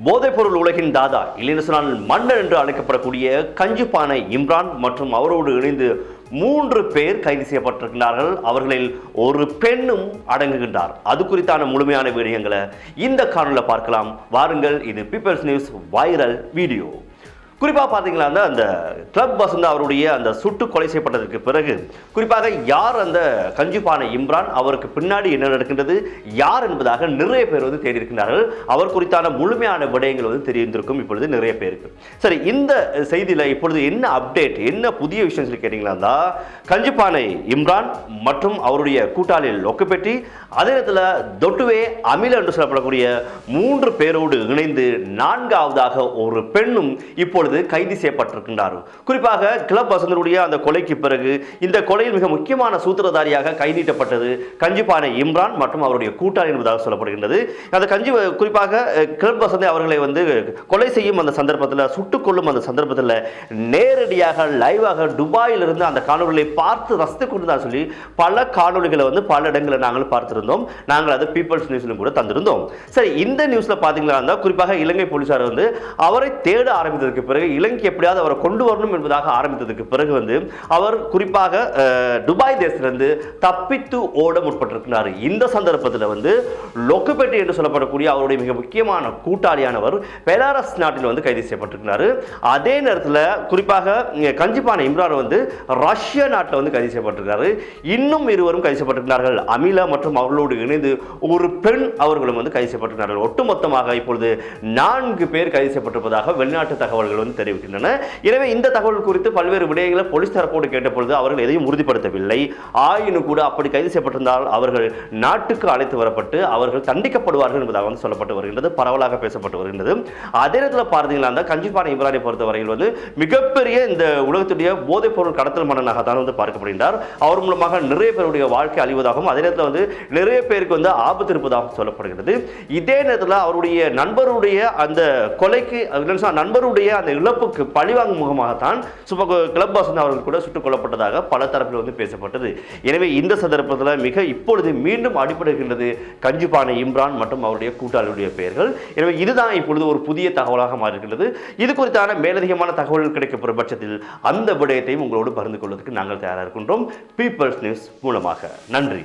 போதைப்பொருள் உலகின் தாதா இல்லைன்னு சொன்னால் மன்னர் என்று அழைக்கப்படக்கூடிய கஞ்சிப்பானை இம்ரான் மற்றும் அவரோடு இணைந்து 3 பேர் கைது செய்யப்பட்டிருக்கிறார்கள். அவர்களில் ஒரு பெண்ணும் அடங்குகின்றார். அது குறித்தான முழுமையான விடயங்களை இந்த காணொளியில் பார்க்கலாம். வாருங்கள், இது பீப்பிள்ஸ் நியூஸ் வைரல் வீடியோ. குறிப்பாக பார்த்தீங்களா, அந்த கிளப் வசந்தா அவருடைய அந்த சுட்டு கொலை செய்யப்பட்டதற்கு பிறகு குறிப்பாக யார் அந்த கஞ்சிப்பானை இம்ரான், அவருக்கு பின்னாடி என்ன நடக்கின்றது, யார் என்பதாக நிறைய பேர் தேடி இருக்கின்றார்கள். அவர் குறித்தான முழுமையான விடயங்கள் தெரிந்திருக்கும் இப்பொழுது நிறைய பேருக்கு. சரி, இந்த செய்தியில் இப்பொழுது என்ன அப்டேட், என்ன புதிய விஷயம் சொல்லி கேட்டீங்களா, கஞ்சிப்பானை இம்ரான் மற்றும் அவருடைய கூட்டாளி லொக்குபெட்டி, அதே நேரத்தில் தொட்டுவே அமில என்று சொல்லப்படக்கூடிய 3 பேரோடு இணைந்து 4ஆவதாக ஒரு பெண்ணும் இப்பொழுது கைது செய்யப்பட்டிருக்கின்றார். குறிப்பாக கிளப் வசந்தருடைய அந்த கொலைக்கு பிறகு இந்த கொலையில் மிக முக்கியமான சூத்திரதாரியாக கைநீட்டப்பட்டது கஞ்சிப்பானை இம்ரான் மற்றும் அவருடைய கூட்டாளி என்பதாக சொல்லப்படுகின்றது. அந்த குறிப்பாக கிளப் வசந்தை அவர்களை கொலை செய்யும் அந்த சந்தர்ப்பத்தில், சுட்டுக் கொள்ளும் அந்த சந்தர்ப்பத்தில் நேரடியாக லைவாக துபாயில் இருந்து அந்த காணொலிகளை பார்த்து ரசித்துக் கொண்டுதான் சொல்லி பல காணொலிகளை பல இடங்களில் நாங்கள் பார்த்திருந்தோம். நாங்கள் அதை பீப்பிள்ஸ் நியூஸ்லும் கூட தந்திருந்தோம். சரி, இந்த நியூஸ்ல பாத்தீங்கன்னா குறிப்பாக இலங்கை போலீசார் அவரை தேட ஆரம்பித்ததற்கு பிறகு, இலங்கை எப்படியாவது அவரை கொண்டு வரணும் என்பதாக ஆரம்பித்ததற்கு பிறகு அவர் குறிப்பாக துபாய் தேசத்திலிருந்து தப்பித்து ஓட முற்பட்டிருக்கிறார். இந்த சந்தர்ப்பத்தில் லொக்குபெட்டி என்று சொல்லப்படக்கூடிய அவருடைய மிக முக்கியமான கூட்டாளியானவர் பெலாரஸ் நாட்டில் கைது செய்யப்பட்டிருக்கிறார். அதே நேரத்தில் குறிப்பாக கஞ்சிப்பானை இம்ரான் ரஷ்ய நாட்டில் கைது செய்யப்பட்டிருக்கிறார். இன்னும் இருவரும் கைது செய்யப்பட்டிருக்கிறார்கள். அமிலா மற்றும் அவர்களோடு இணைந்து ஒரு பெண் அவர்களும் கைது செய்யப்பட்டிருக்கிறார்கள். ஒட்டுமொத்தமாக இப்பொழுது 4 பேர் கைது செய்யப்பட்டிருப்பதாக வெளிநாட்டு தகவல்கள் தெரிவிக்கின்றன. எனவே இந்த தகவல் குறித்து பல்வேறு விடயங்களை போலீஸ் தரப்போடு கேட்டபொழுது அவர்கள் எதையும் உறுதிப்படுத்தவில்லை. ஆயினும் கூட அப்படி கைது செய்யப்பட்டிருந்தால் அவர்கள் நாட்டுக்கு அழைத்து வரப்பட்டு அவர்கள் தண்டிக்கப்படுவார்கள் என்பதாக சொல்லப்பட்டு வருகின்றது, பரவலாக பேசப்பட்டு வருகின்றது. அதே நேரத்தில் பார்த்தீங்கன்னா கஞ்சிப்பானை இம்ரானை பொறுத்தவரையில் மிகப்பெரிய இந்த உலகத்துடைய போதைப் பொருள் கடத்தல் மன்னனாக தான் பார்க்கப்படுகின்றார். அவர் மூலமாக நிறைய பேருடைய வாழ்க்கை அழிவதாகவும் அதே நேரத்தில் நிறைய பேருக்கு ஆபத்து இருப்பதாகவும் சொல்லப்படுகிறது. இதே நேரத்தில் அவருடைய நண்பருடைய அந்த கொலைக்கு, நண்பருடைய அந்த இழப்புக்கு பழிவாங்கும் முகமாகத்தான் கிளப் வசந்தா அவர்கள் கூட சுட்டுக் கொல்லப்பட்டதாக பல தரப்பில் பேசப்பட்டது. எனவே இந்த சந்தர்ப்பத்தில் இப்பொழுது மீண்டும் அடிபடுகின்றது கஞ்சிப்பானை இம்ரான் மற்றும் அவருடைய கூட்டாளியுடைய பெயர்கள். எனவே இதுதான் இப்பொழுது ஒரு புதிய தகவலாக மாறியிருக்கிறது. இது குறித்தான மேலதிகமான தகவல்கள் கிடைக்கப்படும் பட்சத்தில் அந்த விடயத்தையும் உங்களோடு பகிர்ந்து கொள்வதற்கு நாங்கள் தயாராக இருக்கின்றோம் பீப்பிள்ஸ் நியூஸ் மூலமாக. நன்றி.